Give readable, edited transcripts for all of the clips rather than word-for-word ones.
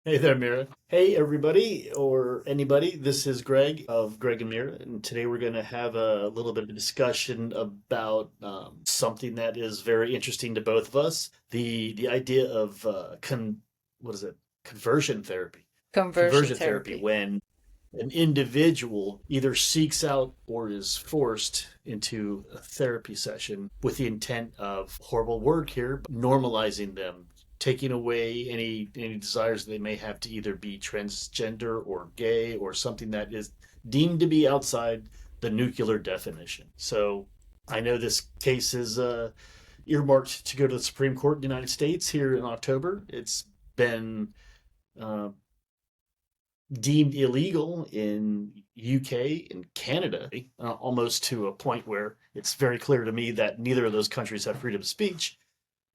Hey there, Mira. Hey, everybody, or anybody. This is Greg of Gregg and Mira, and today we're going to have a little bit of a discussion about something that is very interesting to both of us. The idea of what is it? Conversion therapy. Conversion Conversion therapy, therapy. when an individual either seeks out or is forced into a therapy session with the intent of, horrible word here, but normalizing them, taking away any desires they may have to either be transgender or gay or something that is deemed to be outside the nuclear definition. So I know this case is earmarked to go to the Supreme Court in the United States here in October. It's been uh, deemed illegal in UK and Canada, almost to a point where it's very clear to me that neither of those countries have freedom of speech.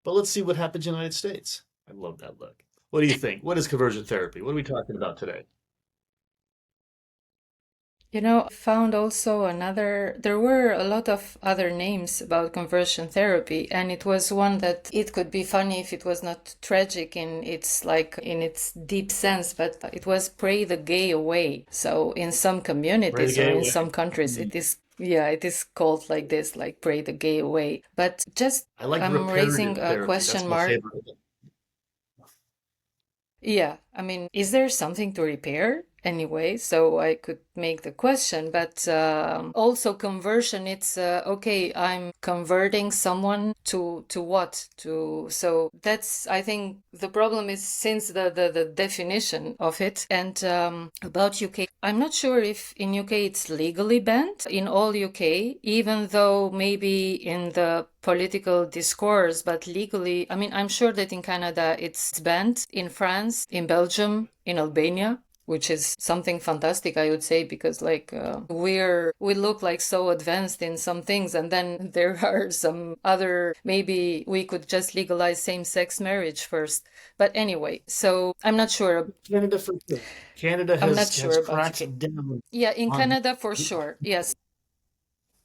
But let's see what happens in the United States. I love that look. What do you think? What is conversion therapy? What are we talking about today? I found also there were a lot of other names about conversion therapy, and it was one that it could be funny if it was not tragic in its deep sense, but it was pray the gay away. So in some Pray the communities or gay in away. some countries, Hmm. yeah, it is called like this, like pray the gay away. But just I like I'm raising reparative a therapy. That's question my mark. favorite. Yeah, I mean, is there something to repair anyway? So I could make the question, but also conversion. It's okay. I'm converting someone to what? To so that's I think the problem is since the definition of it and about UK. I'm not sure if in UK it's legally banned in all UK, even though maybe in the political discourse, but legally, I mean, I'm sure that in Canada it's banned, in France, in Belgium, in Albania, which is something fantastic, I would say, because like we look like so advanced in some things, and then there are some other, maybe we could just legalize same-sex marriage first. But anyway, so Canada for sure. Canada I'm not has sure about UK. cracked down Yeah, in on. Canada for sure. Yes.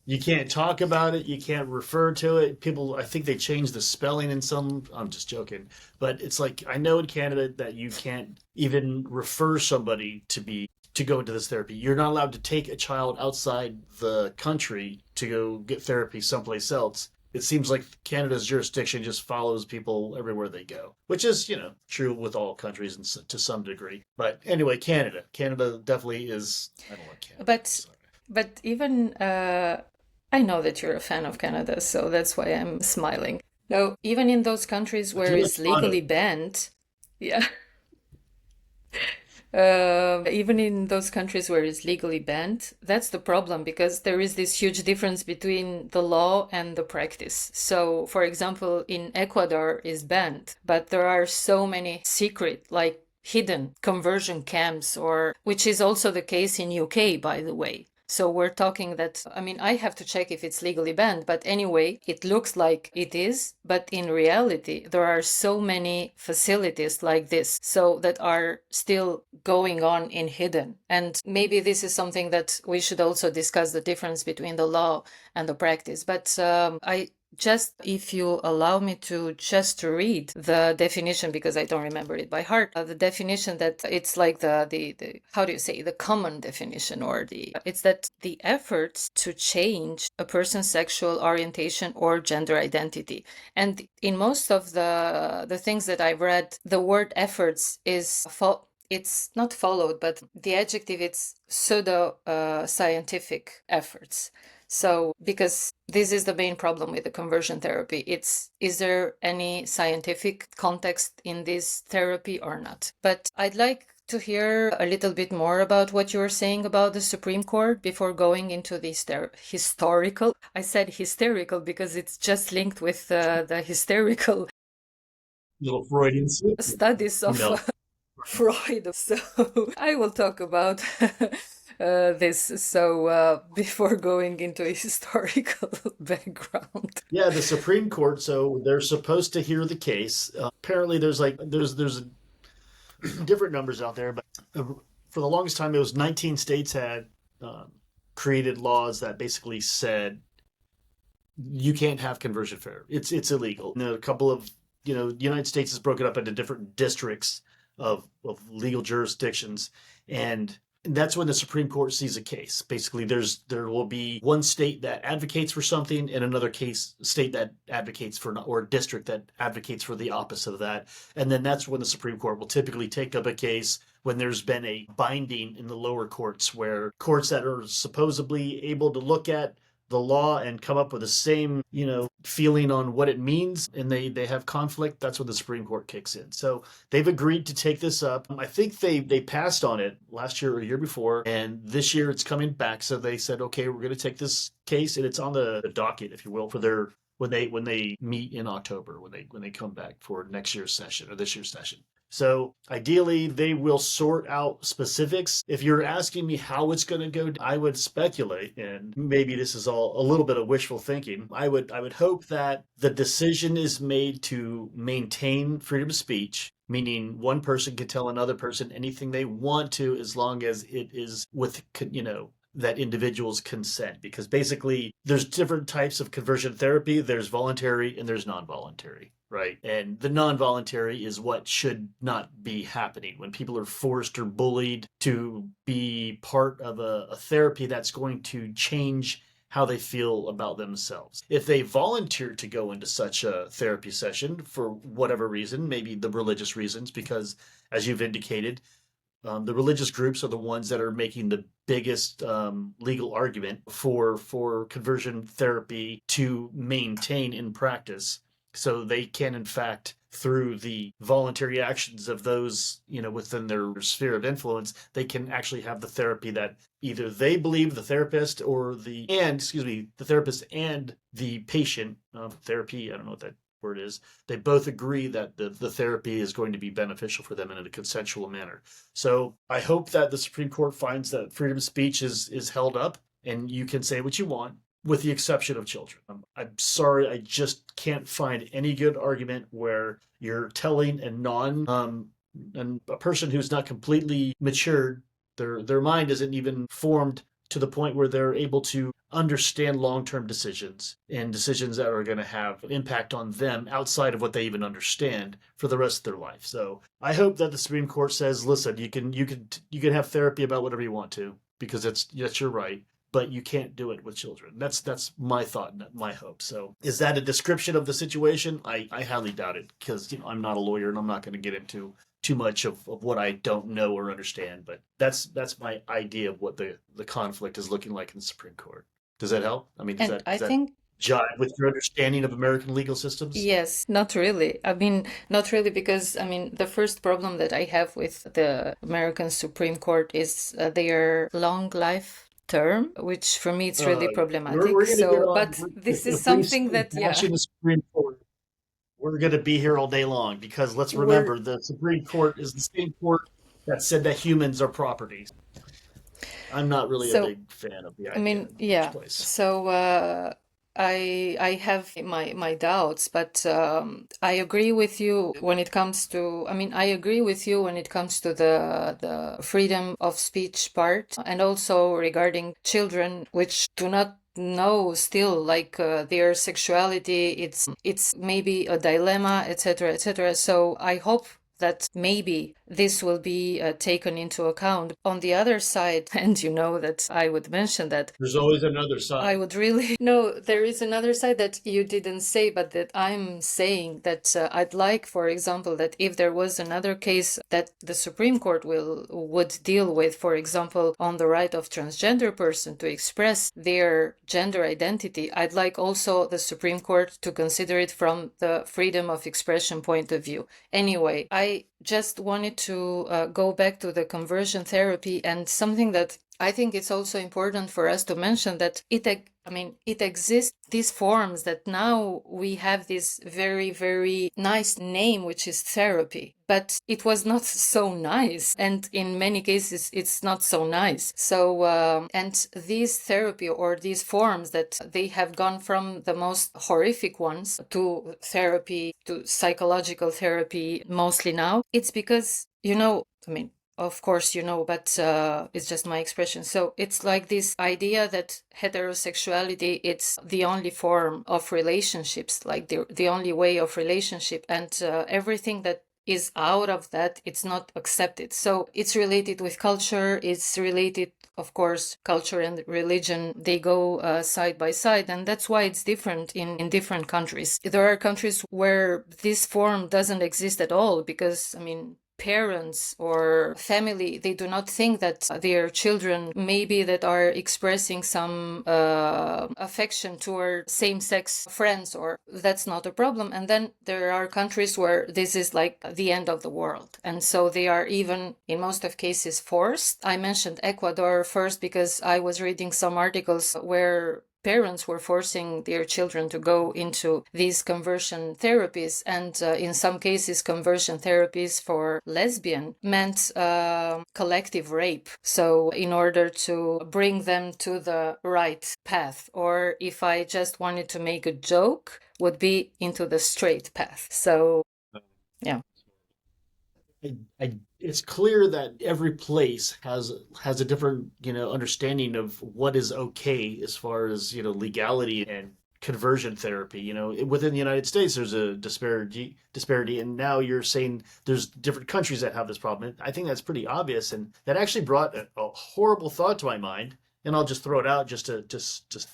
You can't talk about it. You can't refer to it. People, I think they changed the spelling in some. I'm just joking, but it's like I know in Canada that you can't even refer somebody to go into this therapy. You're not allowed to take a child outside the country to go get therapy someplace else. It seems like Canada's jurisdiction just follows people everywhere they go, which is, true with all countries to some degree. But anyway, Canada definitely is. I don't like Canada. But Sorry. but even I know that you're a fan of Canada, so that's why I'm smiling. No, even in those countries I where do make it's fun of legally it. banned, yeah, even in those countries where it's legally banned, that's the problem because there is this huge difference between the law and the practice. So, for example, in Ecuador is banned, but there are so many secret, like hidden conversion camps, or which is also the case in UK, by the way. So we're talking that, I mean, I have to check if it's legally banned, but anyway, it looks like it is. But in reality, there are so many facilities like this, so that are still going on in hidden. And maybe this is something that we should also discuss the difference between the law and the practice. But I just, if you allow me to just to read the definition because I don't remember it by heart, the definition that it's like the how do you say, the common definition, or it's that the efforts to change a person's sexual orientation or gender identity. And in most of the things that I've read, the word efforts is it's not followed, but the adjective it's pseudo scientific efforts. So, because this is the main problem with the conversion therapy, it's is there any scientific context in this therapy or not? But I'd like to hear a little bit more about what you were saying about the Supreme Court before going into the historical. I said hysterical because it's just linked with the hysterical Little Freudian slip. studies of No. Freud. So I will talk about this. So before going into a historical background. Yeah, the Supreme Court. So they're supposed to hear the case. Apparently, there's different numbers out there, but for the longest time, it was 19 states had um, created laws that basically said you can't have conversion fair. It's illegal. A couple of, the United States is broken up into different districts of legal jurisdictions. And that's when the Supreme Court sees a case. Basically, there will be one state that advocates for something and another state that advocates for, or a district that advocates for the opposite of that. And then that's when the Supreme Court will typically take up a case when there's been a binding in the lower courts, where courts that are supposedly able to look at the law and come up with the same, feeling on what it means, and they have conflict. That's when the Supreme Court kicks in. So they've agreed to take this up. I think they passed on it last year or a year before, and this year it's coming back. So they said, okay, we're going to take this case, and it's on the docket, if you will, for their when they meet in October, when they come back for next year's session or this year's session. So ideally, they will sort out specifics. If you're asking me how it's going to go, I would speculate, and maybe this is all a little bit of wishful thinking. I would hope that the decision is made to maintain freedom of speech, meaning one person can tell another person anything they want to, as long as it is with, that individual's consent. Because basically there's different types of conversion therapy. There's voluntary and there's non-voluntary, right? And the non-voluntary is what should not be happening, when people are forced or bullied to be part of a therapy that's going to change how they feel about themselves. If they volunteer to go into such a therapy session for whatever reason, maybe the religious reasons, because as you've indicated, the religious groups are the ones that are making the biggest legal argument for conversion therapy to maintain in practice. So they can, in fact, through the voluntary actions of those, within their sphere of influence, they can actually have the therapy that either they believe, the therapist the therapist and the patient, therapy, I don't know what that word is, they both agree that the therapy is going to be beneficial for them in a consensual manner. So I hope that the Supreme Court finds that freedom of speech is held up, and you can say what you want, with the exception of children. I'm sorry, I just can't find any good argument where you're telling and a person who's not completely matured, their mind isn't even formed to the point where they're able to understand long-term decisions, and decisions that are going to have an impact on them outside of what they even understand for the rest of their life. So I hope that the Supreme Court says, listen, you can have therapy about whatever you want to, because that's your right, but you can't do it with children. That's my thought and my hope. So is that a description of the situation? I highly doubt it, because I'm not a lawyer and I'm not going to get into too much of what I don't know or understand. But that's my idea of what the conflict is looking like in the Supreme Court. Does that help? I mean, And I does that think, jive with your understanding of American legal systems? yes, not really. I mean, not really, because I mean, the first problem that I have with the American Supreme Court is their long life term, which for me it's really problematic. We're going to get So, on. but If, this is if we something start that, yeah, bashing the Supreme Court, we're going to be here all day long, because let's we're remember, the Supreme Court is the same court that said that humans are property. I'm not really a so big fan of the I idea mean, in the first yeah. place. So I have my doubts, but I agree with you when it comes to. I mean, I agree with you when it comes to the freedom of speech part, and also regarding children which do not know still like their sexuality. It's maybe a dilemma, etc., etc. So I hope that maybe this will be taken into account. On the other side, and you know that I would mention that There's always another I side. would really no, there is another side that you didn't say, but that I'm saying that I'd like, for example, that if there was another case that the Supreme Court would deal with, for example, on the right of transgender person to express their gender identity, I'd like also the Supreme Court to consider it from the freedom of expression point of view. Anyway, I just wanted to go back to the conversion therapy, and something that I think it's also important for us to mention that it exists, these forms that now we have this very, very nice name, which is therapy, but it was not so nice. And in many cases, it's not so nice. So, and these therapy or these forms that they have gone from the most horrific ones to therapy, to psychological therapy, mostly now, it's because, of course, but it's just my expression. So it's like this idea that heterosexuality, it's the only form of relationships, like the only way of relationship. And everything that is out of that, it's not accepted. So it's related with culture, it's related, of course, culture and religion, they go side by side, and that's why it's different in different countries. There are countries where this form doesn't exist at all because, I mean, parents or family, they do not think that their children maybe that are expressing some affection toward same-sex friends, or that's not a problem. And then there are countries where this is like the end of the world, and so they are even in most of cases forced. I mentioned Ecuador first because I was reading some articles where parents were forcing their children to go into these conversion therapies, and in some cases conversion therapies for lesbian meant collective rape, so in order to bring them to the right path, or if I just wanted to make a joke, would be into the straight path. So yeah. It's clear that every place has a different, understanding of what is okay as far as, legality and conversion therapy. Within the United States, there's a disparity, and now you're saying there's different countries that have this problem. I think that's pretty obvious, and that actually brought a horrible thought to my mind. And I'll just throw it out just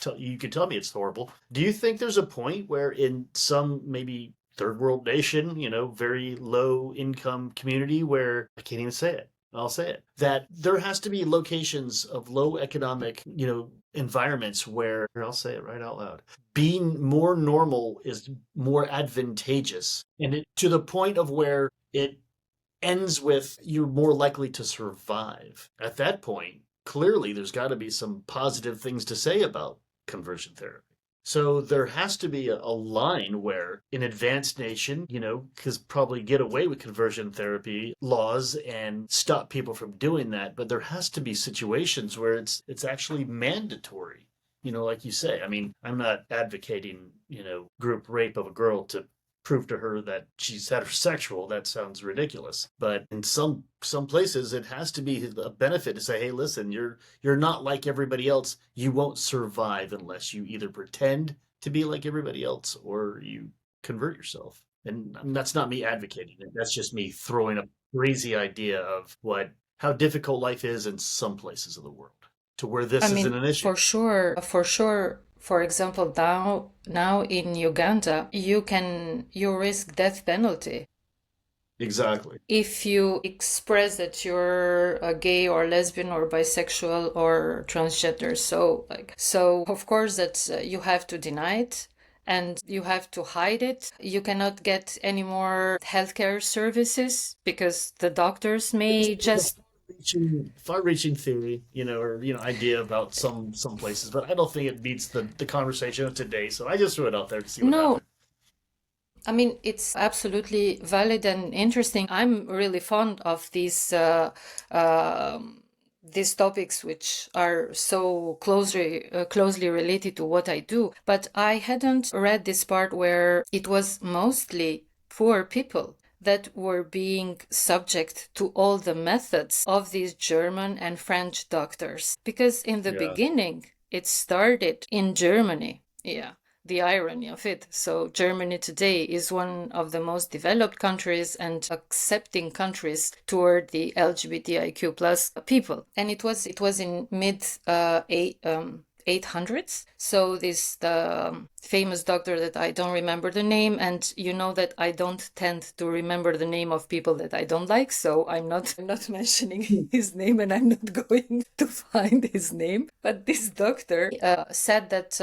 tell you can tell me it's horrible. Do you think there's a point where in some maybe third world nation, very low income community where I can't even say it. I'll say it. That there has to be locations of low economic, environments where I'll say it right out loud. Being more normal is more advantageous. And to the point of where it ends with you're more likely to survive. At that point, clearly there's got to be some positive things to say about conversion therapy. So there has to be a line where an advanced nation, could probably get away with conversion therapy laws and stop people from doing that. But there has to be situations where it's actually mandatory. Like you say, I mean, I'm not advocating, group rape of a girl to prove to her that she's heterosexual. That sounds ridiculous. But in some places, it has to be a benefit to say, hey, listen, you're not like everybody else. You won't survive unless you either pretend to be like everybody else or you convert yourself. And that's not me advocating it. That's just me throwing a crazy idea of how difficult life is in some places of the world to where I this isn't mean, an issue. for sure. For example, now in Uganda, you risk death penalty Exactly. if you express that you're a gay or lesbian or bisexual or transgender. So of course that you have to deny it and you have to hide it. You cannot get any more healthcare services because the doctors may just Far-reaching theory, or idea about some places, but I don't think it meets the conversation of today. So I just threw it out there to see what no. happened. I mean, it's absolutely valid and interesting. I'm really fond of these topics, which are so closely related to what I do. But I hadn't read this part where it was mostly poor people that were being subject to all the methods of these German and French doctors. Because in the Yeah. beginning, it started in Germany. Yeah, the irony of it. So Germany today is one of the most developed countries and accepting countries toward the LGBTIQ plus people. And it was in mid 800s. So this the famous doctor that I don't remember the name, and you know that I don't tend to remember the name of people that I don't like, so I'm not mentioning his name, and I'm not going to find his name. But this doctor said that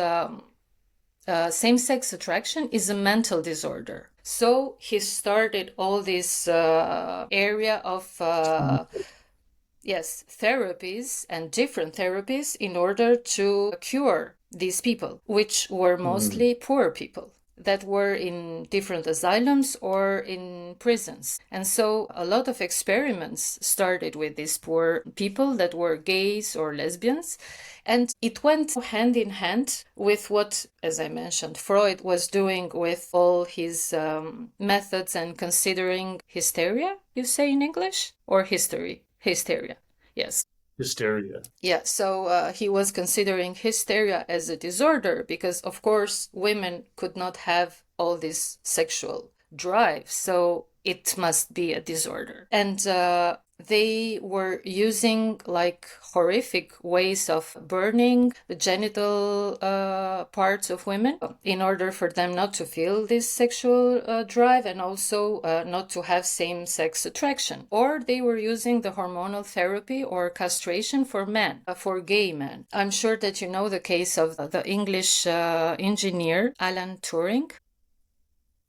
same-sex attraction is a mental disorder. So he started all this area of yes, therapies and different therapies in order to cure these people, which were Mm. mostly poor people that were in different asylums or in prisons. And so a lot of experiments started with these poor people that were gays or lesbians. And it went hand in hand with what, as I mentioned, Freud was doing with all his methods and considering hysteria, you say in English, or history? Hysteria. Yes. Hysteria. Yeah, so he was considering hysteria as a disorder because, of course, women could not have all this sexual drive. So it must be a disorder. And they were using like horrific ways of burning the genital parts of women in order for them not to feel this sexual drive and also not to have same-sex attraction. Or they were using the hormonal therapy or castration for men, for gay men. I'm sure that you know the case of the English engineer Alan Turing.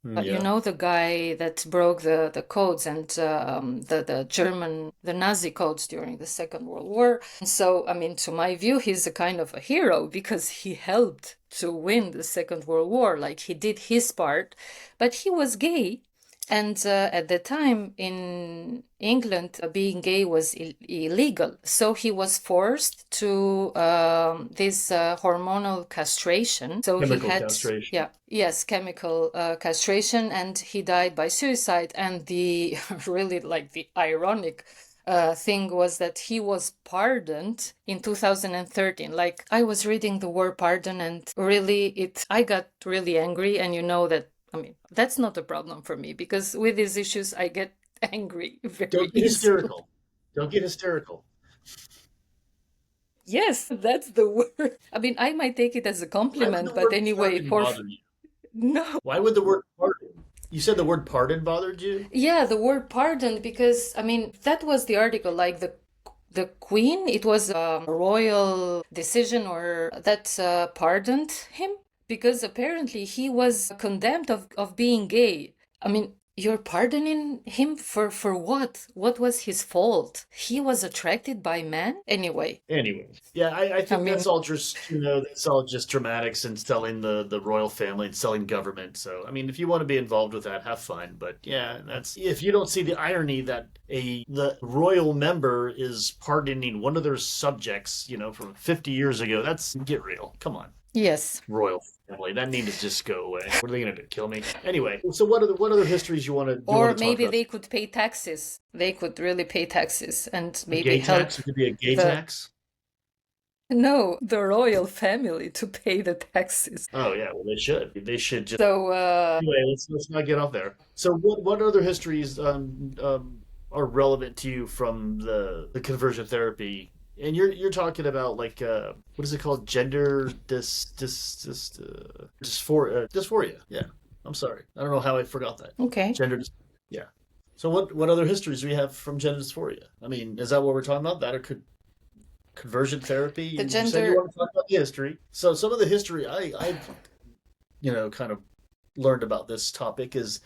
You Yeah. know, the guy that broke the codes and the Nazi codes during the Second World War. So, I mean, to my view, he's a kind of a hero because he helped to win the Second World War. Like, he did his part, but he was gay. And at the time in England, being gay was illegal. So he was forced to this hormonal castration. So he Chemical had, castration. yeah, yes, chemical castration, and he died by suicide. And the really like the ironic thing was that he was pardoned in 2013. Like I was reading the word pardon, and really, I got really angry. And you know that. I mean, that's not a problem for me because with these issues, I get angry very Don't get easily. hysterical. Don't get hysterical. Yes, that's the word. I mean, I might take it as a Why would compliment, the but word anyway, pardon bother you? no. Why would the word pardon? You said the word pardon bothered you? Yeah, the word pardon because I mean, that was the article like the queen, it was a royal decision or that pardoned him because apparently he was condemned of being gay. I mean, you're pardoning him for what? What was his fault? He was attracted by men? Anyway, Anyway, yeah, I I think mean, that's all just that's all just dramatics and selling the royal family and selling government. So I mean, if you want to be involved with that, have fun. But yeah, that's if you don't see the irony that the royal member is pardoning one of their subjects, from 50 years ago. That's get real. Come on, yes. royal family. That need to just go away. What are they gonna do? Kill me? Anyway, so what other histories you want Or to talk maybe about? they could pay taxes. They could really pay taxes and A maybe gay help tax? It could be a gay the tax. no, the royal family to pay the taxes. Oh yeah, well they should. They should just. So Anyway, let's not get off there. So, what other histories are relevant to you from the conversion therapy? And you're talking about like what is it called? Gender dysphoria. Yeah, I'm sorry. I don't know how I forgot that. okay. Gender. Yeah. So what other histories do we have from gender dysphoria? I mean, is that what we're talking about? That or could conversion therapy? The You said you gender want to talk about the history. So some of the history I've kind of learned about this topic is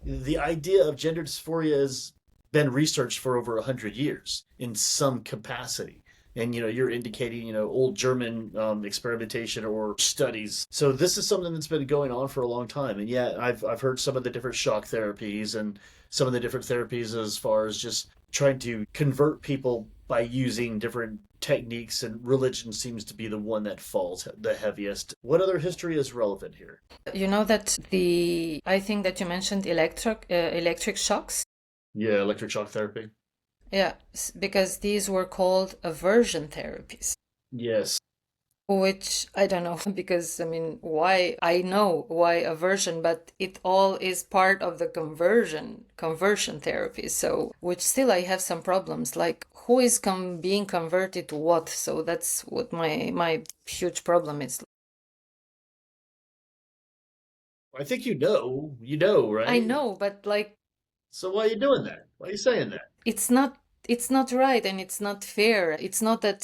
the idea of gender dysphoria has been researched for over 100 years in some capacity. And you're indicating old German experimentation or studies. So this is something that's been going on for a long time. And yeah, I've heard some of the different shock therapies and some of the different therapies as far as just trying to convert people by using different techniques, and religion seems to be the one that falls the heaviest. What other history is relevant here? you know that the I think that you mentioned electric shocks. Yeah, electric shock therapy. Yeah, because these were called aversion therapies. Yes. Which I don't know because I mean why I know why aversion, but it all is part of the conversion therapy. So which still I have some problems like who is being converted to what. So that's what my huge problem is. I think I right? know, but like So why are you doing that? Why are you saying that? it's not it's not right and it's not fair. It's not that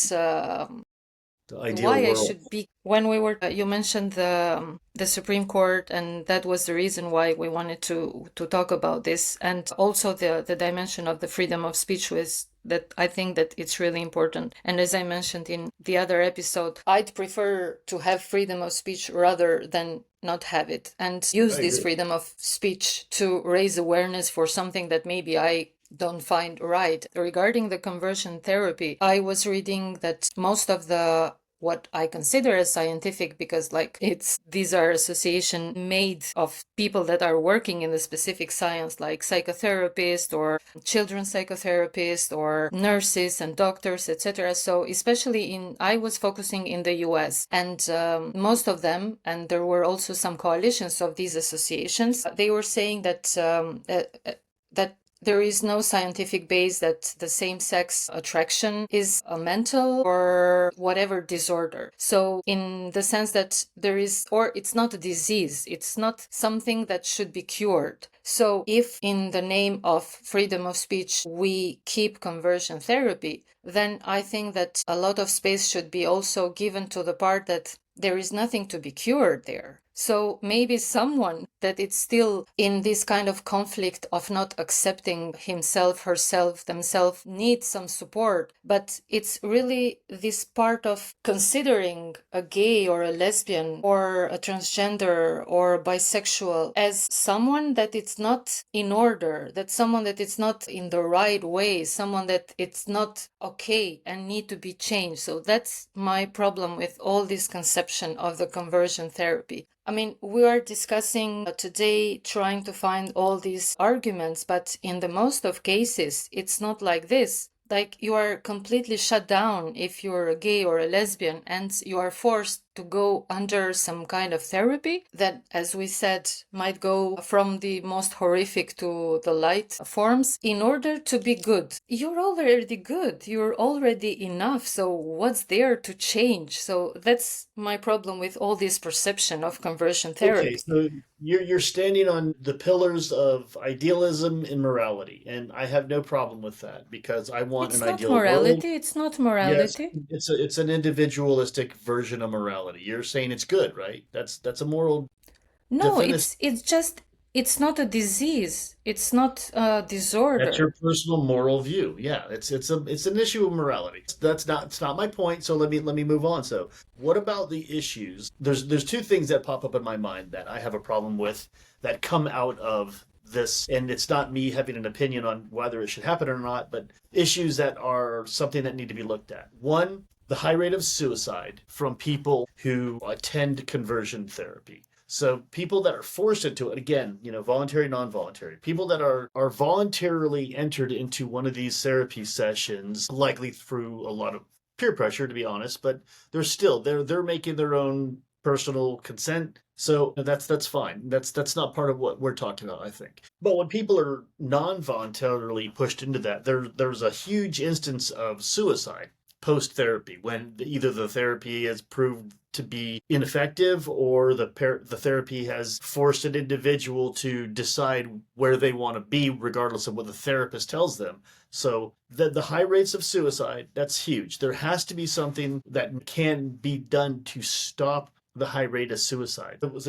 The ideal why I world. should be when we were you mentioned the Supreme Court and that was the reason why we wanted to talk about this and also the dimension of the freedom of speech was that I think that it's really important and as I mentioned in the other episode I'd prefer to have freedom of speech rather than not have it and use I this agree. freedom of speech to raise awareness for something that maybe I don't find right. Regarding the conversion therapy, I was reading that most of the what I consider as scientific because like these are association made of people that are working in the specific science like psychotherapists or children's psychotherapists or nurses and doctors etc. So especially I was focusing in the US and most of them and there were also some coalitions of these associations they were saying that that there is no scientific base that the same-sex attraction is a mental or whatever disorder. So in the sense that there is, or it's not a disease, it's not something that should be cured. So if in the name of freedom of speech we keep conversion therapy, then I think that a lot of space should be also given to the part that there is nothing to be cured there. So maybe someone that is still in this kind of conflict of not accepting himself, herself, themselves needs some support. But it's really this part of considering a gay or a lesbian or a transgender or bisexual as someone that it's not in order, that someone that it's not in the right way, someone that it's not okay and need to be changed. So that's my problem with all this conception of the conversion therapy. I mean, we are discussing today trying to find all these arguments, but in the most of cases, it's not like this. Like you are completely shut down if you're a gay or a lesbian and you are forced to go under some kind of therapy that, as we said, might go from the most horrific to the light forms in order to be good. You're already good. You're already enough. So what's there to change? So that's my problem with all this perception of conversion Okay, therapy. so you're standing on the pillars of idealism and morality, and I have no problem with that because I want an It's not ideal world. morality. It's not Yes, morality. it's an individualistic version of morality. You're saying it's good, right? That's a moral No, definition. it's just it's not a disease. It's not a That's your disorder. personal moral view. Yeah, it's an issue of morality. That's not it's not my point. So let me move on. So what about the issues? There's two things that pop up in my mind that I have a problem with that come out of this, and it's not me having an opinion on whether it should happen or not, but issues that are something that need to be looked at. One, the high rate of suicide from people who attend conversion therapy. So people that are forced into it, again, voluntary, non-voluntary, people that are voluntarily entered into one of these therapy sessions, likely through a lot of peer pressure, to be honest, but they're making their own personal consent. So that's fine. That's not part of what we're talking about, I think. But when people are non-voluntarily pushed into that, there's a huge instance of suicide post therapy when either the therapy has proved to be ineffective or the therapy has forced an individual to decide where they want to be regardless of what the therapist tells them. So the high rates of suicide, that's huge. There has to be something that can be done to stop the high rate of suicide. It was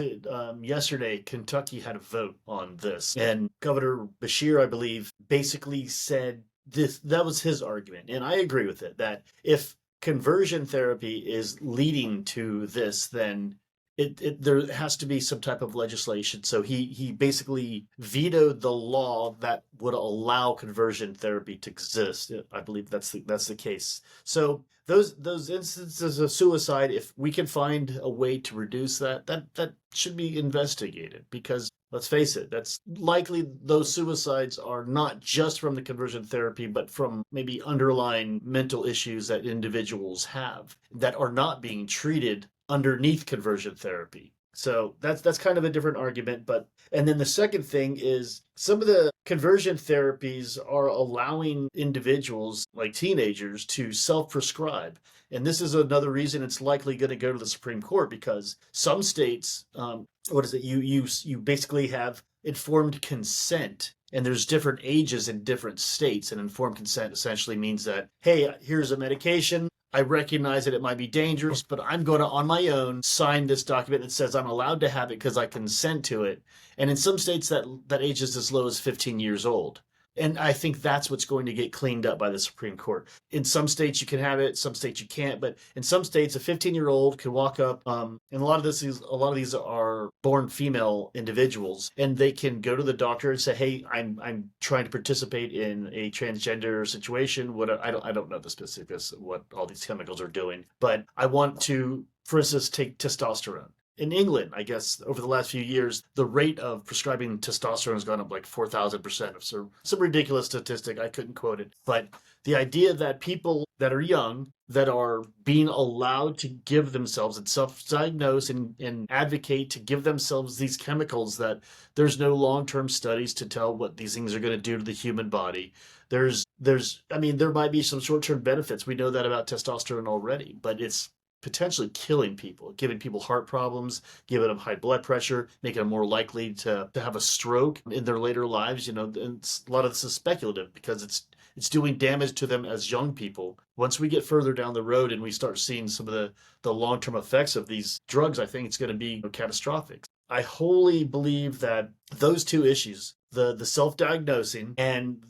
yesterday, Kentucky had a vote on this, and Governor Bashir, I believe, basically said this. That was his argument, and I agree with it. That if conversion therapy is leading to this, then there has to be some type of legislation. So he basically vetoed the law that would allow conversion therapy to exist. I believe that's the case. So those instances of suicide, if we can find a way to reduce that should be investigated because let's face it, that's likely those suicides are not just from the conversion therapy, but from maybe underlying mental issues that individuals have that are not being treated underneath conversion therapy. So that's kind of a different argument, but and then the second thing is some of the conversion therapies are allowing individuals like teenagers to self-prescribe. And this is another reason it's likely going to go to the Supreme Court because some states, what is it? You basically have informed consent, and there's different ages in different states. And informed consent essentially means that hey, here's a medication. I recognize that it might be dangerous, but I'm going to, on my own, sign this document that says I'm allowed to have it because I consent to it. And in some states, that age is as low as 15 years old. And I think that's what's going to get cleaned up by the Supreme Court. In some states you can have it, some states you can't. But in some states, a 15-year-old can walk up, and a lot of these are born female individuals, and they can go to the doctor and say, "Hey, I'm trying to participate in a transgender situation. What I don't know the specifics of what all these chemicals are doing, but I want to, for instance, take testosterone." In England, I guess over the last few years, the rate of prescribing testosterone has gone up like 4,000%. So some ridiculous statistic. I couldn't quote it. But the idea that people that are young, that are being allowed to give themselves and self-diagnose and advocate to give themselves these chemicals, that there's no long-term studies to tell what these things are going to do to the human body. I mean, there might be some short-term benefits. We know that about testosterone already, but it's potentially killing people, giving people heart problems, giving them high blood pressure, making them more likely to have a stroke in their later lives. And a lot of this is speculative because it's doing damage to them as young people. Once we get further down the road and we start seeing some of the long-term effects of these drugs, I think it's going to be catastrophic. I wholly believe that those two issues, the self-diagnosing and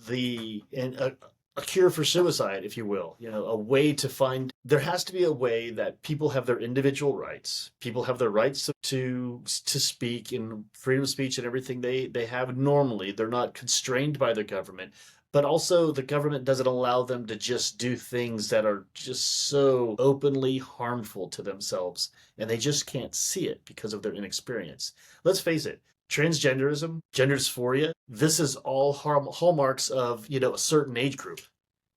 a cure for suicide, if you will, a way to find, there has to be a way that people have their individual rights. People have their rights to speak and freedom of speech and everything they have normally. They're not constrained by the government, but also the government doesn't allow them to just do things that are just so openly harmful to themselves, and they just can't see it because of their inexperience. Let's face it, transgenderism, gender dysphoria, this is all hallmarks of, a certain age group.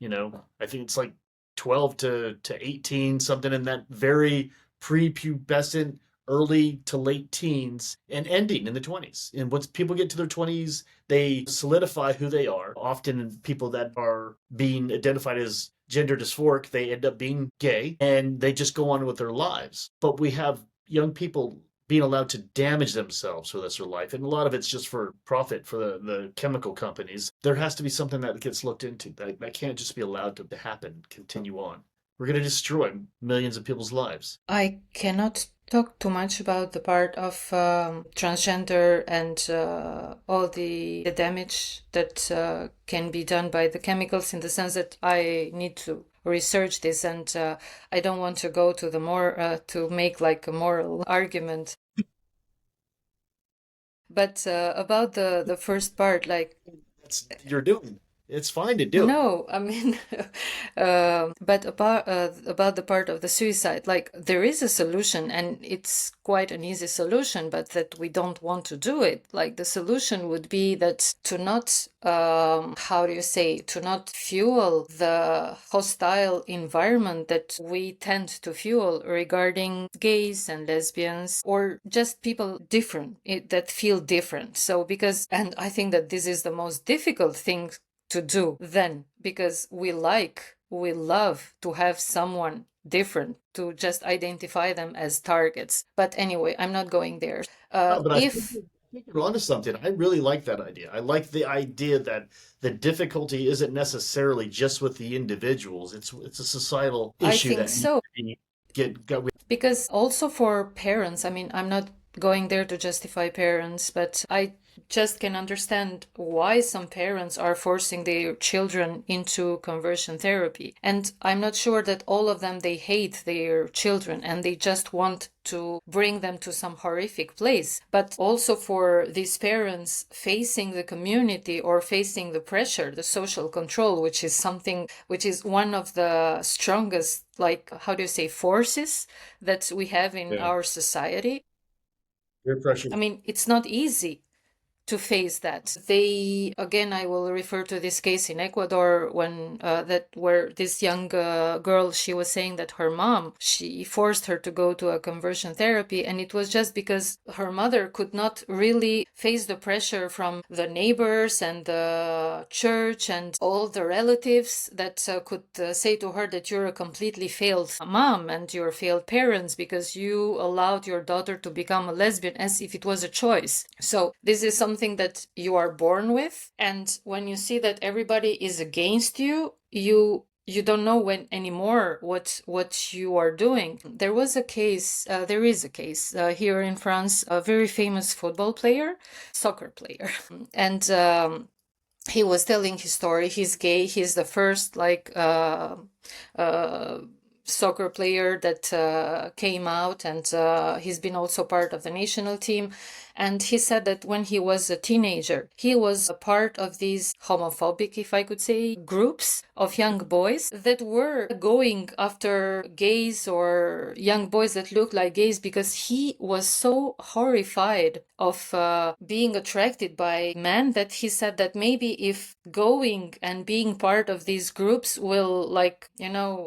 I think it's like 12 to 18, something in that very prepubescent, early to late teens, and ending in the 20s. And once people get to their 20s, they solidify who they are. Often people that are being identified as gender dysphoric, they end up being gay and they just go on with their lives. But we have young people being allowed to damage themselves for the rest of their life. And a lot of it's just for profit for the chemical companies. There has to be something that gets looked into. That can't just be allowed to happen, continue on. We're going to destroy millions of people's lives. I cannot talk too much about the part of transgender and all the damage that can be done by the chemicals, in the sense that I need to research this, and I don't want to go to the more to make like a moral argument. But about the first part, like, You're doing. It's fine to do it. no, I mean, but about the part of the suicide, like, there is a solution, and it's quite an easy solution, but that we don't want to do it. Like, the solution would be that to not, how do you say, to not fuel the hostile environment that we tend to fuel regarding gays and lesbians, or just people different, that feel different. So and I think that this is the most difficult thing to do then, because we love to have someone different, to just identify them as targets. But anyway, I'm not going there. No, but If I think you're onto something. I really like that idea. I like the idea that the difficulty isn't necessarily just with the individuals. It's a societal I issue think that needs so, to be get because also for parents, I mean, I'm not going there to justify parents, but I just can understand why some parents are forcing their children into conversion therapy. And I'm not sure that all of them, they hate their children and they just want to bring them to some horrific place. But also for these parents facing the community or facing the pressure, the social control, which is one of the strongest, like, how do you say, forces that we have in yeah, our society. peer pressure. I mean, it's not easy to face that. Again, I will refer to this case in Ecuador, where this young girl, she was saying that her mom, she forced her to go to a conversion therapy, and it was just because her mother could not really face the pressure from the neighbors and the church and all the relatives that could say to her that you're a completely failed mom and you're failed parents because you allowed your daughter to become a lesbian, as if it was a choice. So this is something that you are born with, and when you see that everybody is against you, you don't know when anymore what you are doing. There is a case here in France, a very famous football player, soccer player, and he was telling his story. He's gay. He's the first soccer player that came out, and he's been also part of the national team. And he said that when he was a teenager, he was a part of these homophobic, if I could say, groups of young boys that were going after gays or young boys that looked like gays because he was so horrified of being attracted by men that he said that maybe if going and being part of these groups will, like,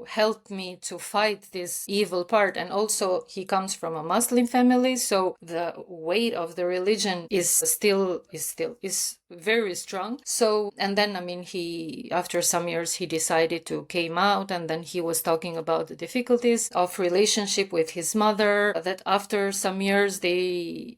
help me to fight this evil part. And also he comes from a Muslim family, so the weight of the religion is very strong. So, and then he, after some years, he decided to came out, and then he was talking about the difficulties of relationship with his mother, that after some years they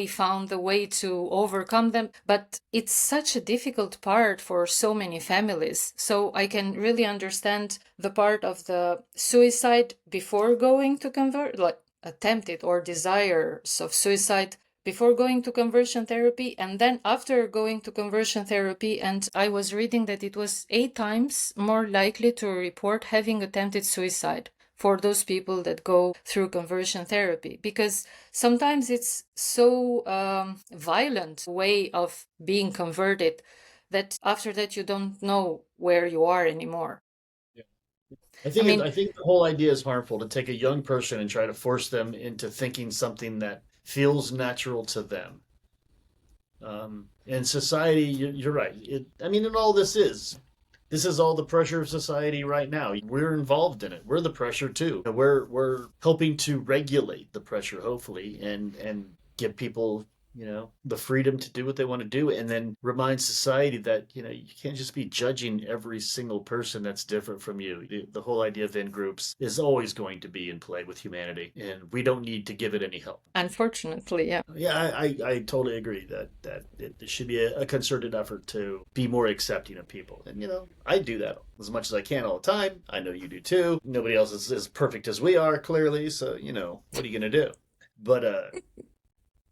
found the way to overcome them. But it's such a difficult part for so many families. So I can really understand the part of the suicide before going to convert, like attempted or desires of suicide before going to conversion therapy, and then after going to conversion therapy. And I was reading that it was 8 times more likely to report having attempted suicide for those people that go through conversion therapy, because sometimes it's so violent way of being converted that after that you don't know where you are anymore. Yeah. I I think mean, I think the whole idea is harmful to take a young person and try to force them into thinking something that feels natural to them. In society, you're right. And all this is all the pressure of society right now. We're involved in it. We're the pressure too. We're helping to regulate the pressure, hopefully, and give people, the freedom to do what they want to do, and then remind society that, you can't just be judging every single person that's different from you. The whole idea of in groups is always going to be in play with humanity, and we don't need to give it any help. unfortunately, yeah. Yeah, I totally agree that it should be a concerted effort to be more accepting of people. And, I do that as much as I can all the time. I know you do too. Nobody else is as perfect as we are, clearly. So, what are you going to do? But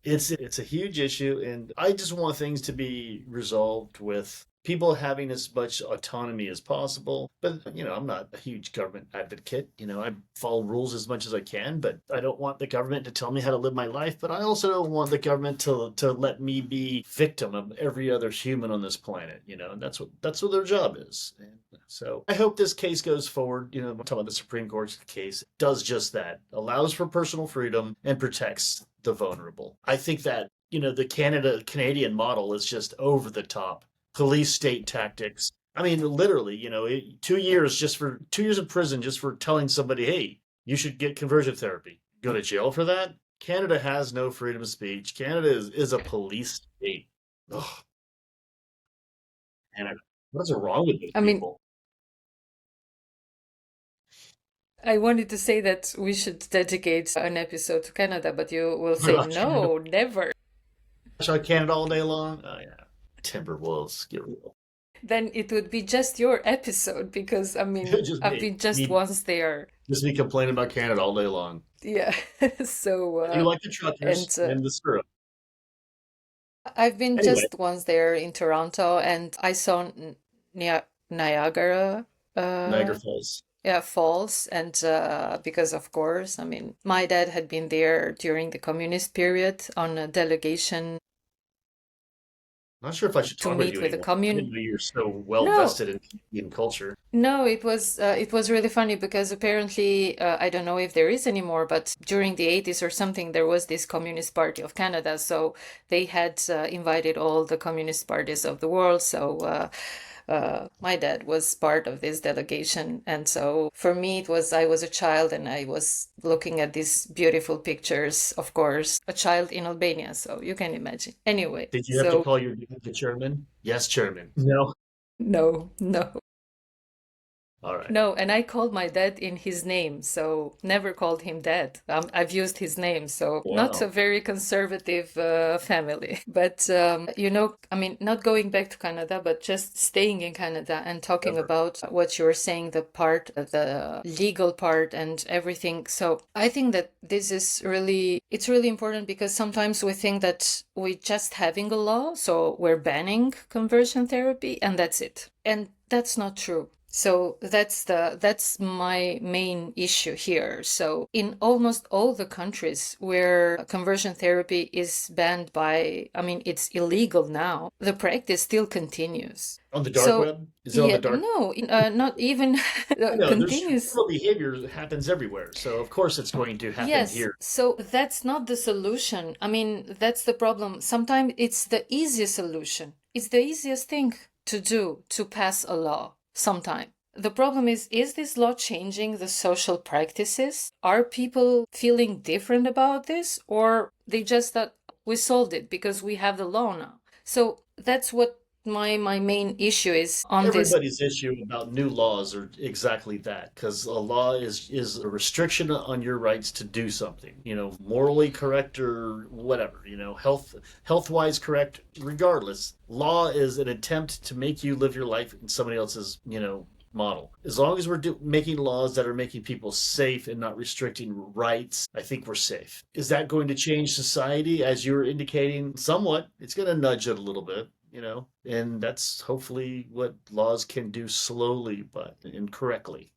it's a huge issue, and I just want things to be resolved with people having as much autonomy as possible. But, I'm not a huge government advocate. I follow rules as much as I can, but I don't want the government to tell me how to live my life. But I also don't want the government to let me be victim of every other human on this planet. And that's what their job is. And so I hope this case goes forward. I'm talking about the Supreme Court's case, does just that, allows for personal freedom and protects the vulnerable. I think that, the Canadian model is just over the top. Police state tactics. I mean, literally, 2 years in prison just for telling somebody, hey, you should get conversion therapy. Go to jail for that? Canada has no freedom of speech. Canada is a police state. Ugh, Canada. What's wrong with those I mean, people? I wanted to say that we should dedicate an episode to Canada, but you will What say, about Canada? no, never. Watch Canada all day long? Oh, yeah. Timberwolves, get real. Then it would be just your episode because, Just I've me. been just once there. Just me complaining about Canada all day long. Yeah. So, I do like the and truckers and the syrup. I've been Anyway, just once there in Toronto, and I saw Niagara, Niagara uh, Falls. yeah, falls. And because, of course, my dad had been there during the communist period on a delegation Not sure if I should to talk with meet you with the anymore. I didn't commun. know you're so well No, vested in Canadian culture. no, it was really funny because apparently I don't know if there is anymore, but during the 80s or something there was this Communist Party of Canada, so they had invited all the communist parties of the world. So my dad was part of this delegation, and so for me it was, I was a child and I was looking at these beautiful pictures. Of course, a child in Albania, so you can imagine. Anyway, Did you have to so call your dad the chairman? Yes, chairman. No. no, no. All right. No, and I called my dad in his name, so never called him dad. I've used his name, so not a Wow. very conservative family. But, not going back to Canada, but just staying in Canada and talking Ever. about what you were saying, the legal part and everything. So I think that this is really, it's really important because sometimes we think that we just having a law, so we're banning conversion therapy and that's it. And that's not true. So that's my main issue here. So in almost all the countries where conversion therapy is banned by, I mean, it's illegal now, the practice still continues. On the dark So web? Is it on the yeah, dark? no, not even I know there's continues. criminal behavior happens everywhere, so of course it's going to happen Yes, here. so that's not the solution. I mean, that's the problem. Sometimes it's the easiest solution. It's the easiest thing to do to pass a law sometime. The problem is this law changing the social practices? Are people feeling different about this? Or they just thought we solved it because we have the law now? So that's what my main issue is on this. Everybody's issue about new laws are exactly that, because a law is a restriction on your rights to do something, morally correct or whatever, health wise correct. Regardless, law is an attempt to make you live your life in somebody else's model. As long as we're making laws that are making people safe and not restricting rights, I think we're safe. Is that going to change society, as you're indicating? Somewhat. It's going to nudge it a little bit, and that's hopefully what laws can do slowly but incorrectly.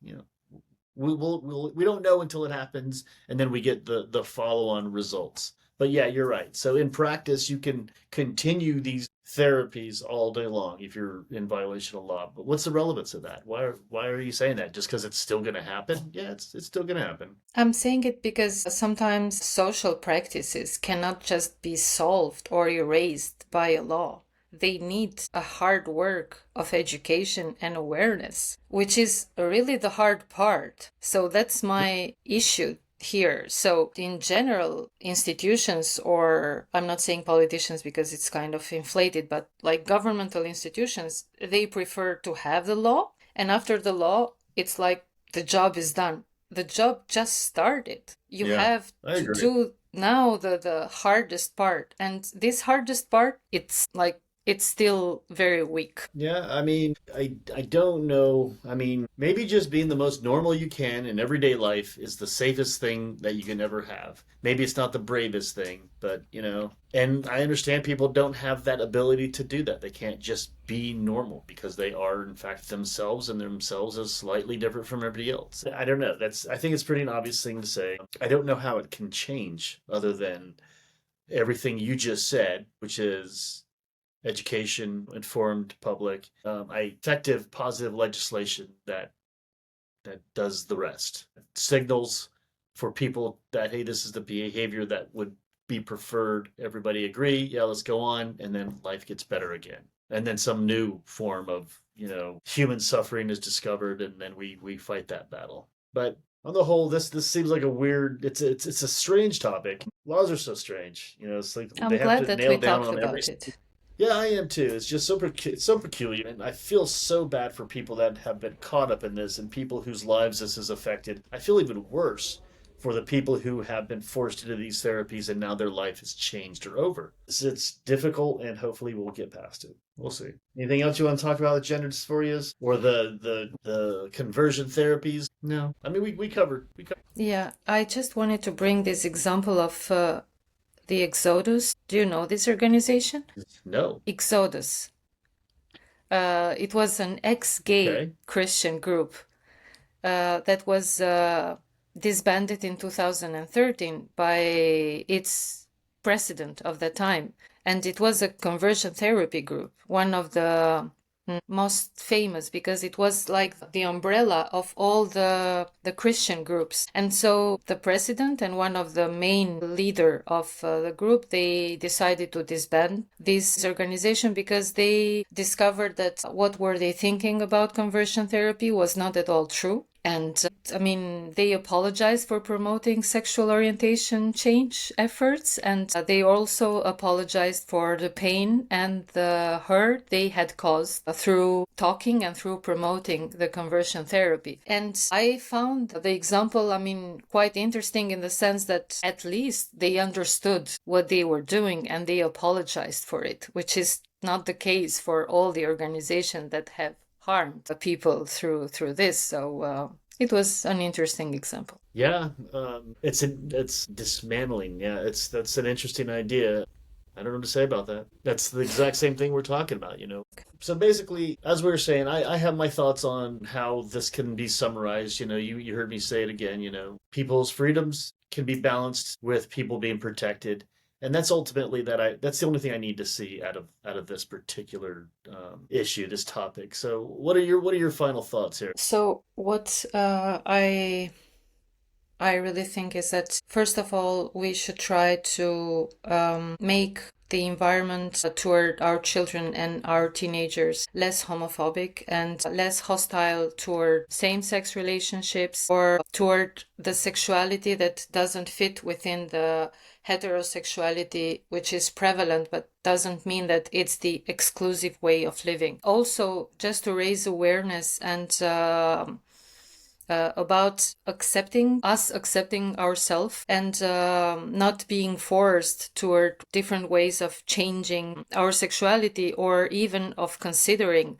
We don't know until it happens, and then we get the follow on results. But yeah, you're right. So in practice, you can continue these therapies all day long if you're in violation of law. But what's the relevance of that? Why are you saying that? Just because it's still going to happen? Yeah, it's still going to happen. I'm saying it because sometimes social practices cannot just be solved or erased by a law. They need a hard work of education and awareness, which is really the hard part. So that's my issue here. So in general, institutions, or I'm not saying politicians because it's kind of inflated, but like governmental institutions, they prefer to have the law. And after the law, it's like the job is done. The job just started. You Yeah, have I to agree. do now the hardest part. And this hardest part, it's like it's still very weak. Yeah, I mean, I don't know. I mean, maybe just being the most normal you can in everyday life is the safest thing that you can ever have. Maybe it's not the bravest thing, but and I understand people don't have that ability to do that. They can't just be normal because they are in fact themselves, and themselves is slightly different from everybody else. I don't know. I think it's pretty an obvious thing to say. I don't know how it can change other than everything you just said, which is education, informed public, effective, positive legislation that does the rest. Signals for people that hey, this is the behavior that would be preferred. Everybody agree, yeah, let's go on, and then life gets better again. And then some new form of human suffering is discovered, and then we fight that battle. But on the whole, this seems like a weird. It's a strange topic. Laws are so strange. It's like they I'm have glad to that nail we down talked on every. about it. Yeah, I am too. It's just it's so peculiar, and I feel so bad for people that have been caught up in this and people whose lives this has affected. I feel even worse for the people who have been forced into these therapies and now their life has changed or over. It's difficult, and hopefully we'll get past it. We'll see. Anything else you want to talk about with gender dysphorias or the conversion therapies? No, I mean we covered. Yeah, I just wanted to bring this example of the Exodus. Do you know this organization? No. Exodus. It was an ex-gay Okay. Christian group that was disbanded in 2013 by its president of the time. And it was a conversion therapy group, one of the most famous because it was like the umbrella of all the Christian groups. And so the president and one of the main leader of the group, they decided to disband this organization because they discovered that what were they thinking about conversion therapy was not at all true. And I mean, they apologized for promoting sexual orientation change efforts, and they also apologized for the pain and the hurt they had caused through talking and through promoting the conversion therapy. And I found the example, I mean, quite interesting in the sense that at least they understood what they were doing and they apologized for it, which is not the case for all the organizations that have harmed the people through this. So it was an interesting example. Yeah, it's dismantling. Yeah, that's an interesting idea. I don't know what to say about that. That's the exact same thing we're talking about, you know. So basically, as we were saying, I have my thoughts on how this can be summarized. You know, you heard me say it again, you know, people's freedoms can be balanced with people being protected. And that's ultimately that's the only thing I need to see out of this particular issue, this topic. So what are your final thoughts here? So what I really think is that first of all, we should try to make the environment toward our children and our teenagers less homophobic and less hostile toward same-sex relationships or toward the sexuality that doesn't fit within the heterosexuality, which is prevalent but doesn't mean that it's the exclusive way of living. Also, just to raise awareness and about accepting ourselves and not being forced toward different ways of changing our sexuality or even of considering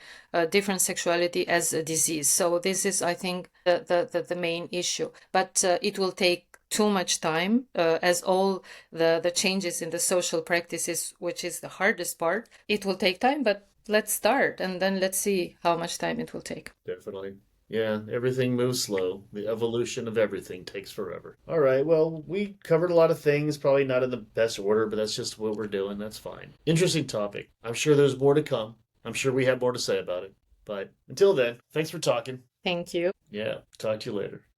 different sexuality as a disease. So this is, I think, the main issue. But it will take too much time, as all the changes in the social practices, which is the hardest part. It will take time, but let's start and then let's see how much time it will take. Definitely. Yeah, everything moves slow. The evolution of everything takes forever. All right, well, we covered a lot of things, probably not in the best order, but that's just what we're doing. That's fine. Interesting topic. I'm sure there's more to come. I'm sure we have more to say about it. But until then, thanks for talking. Thank you. Yeah, talk to you later.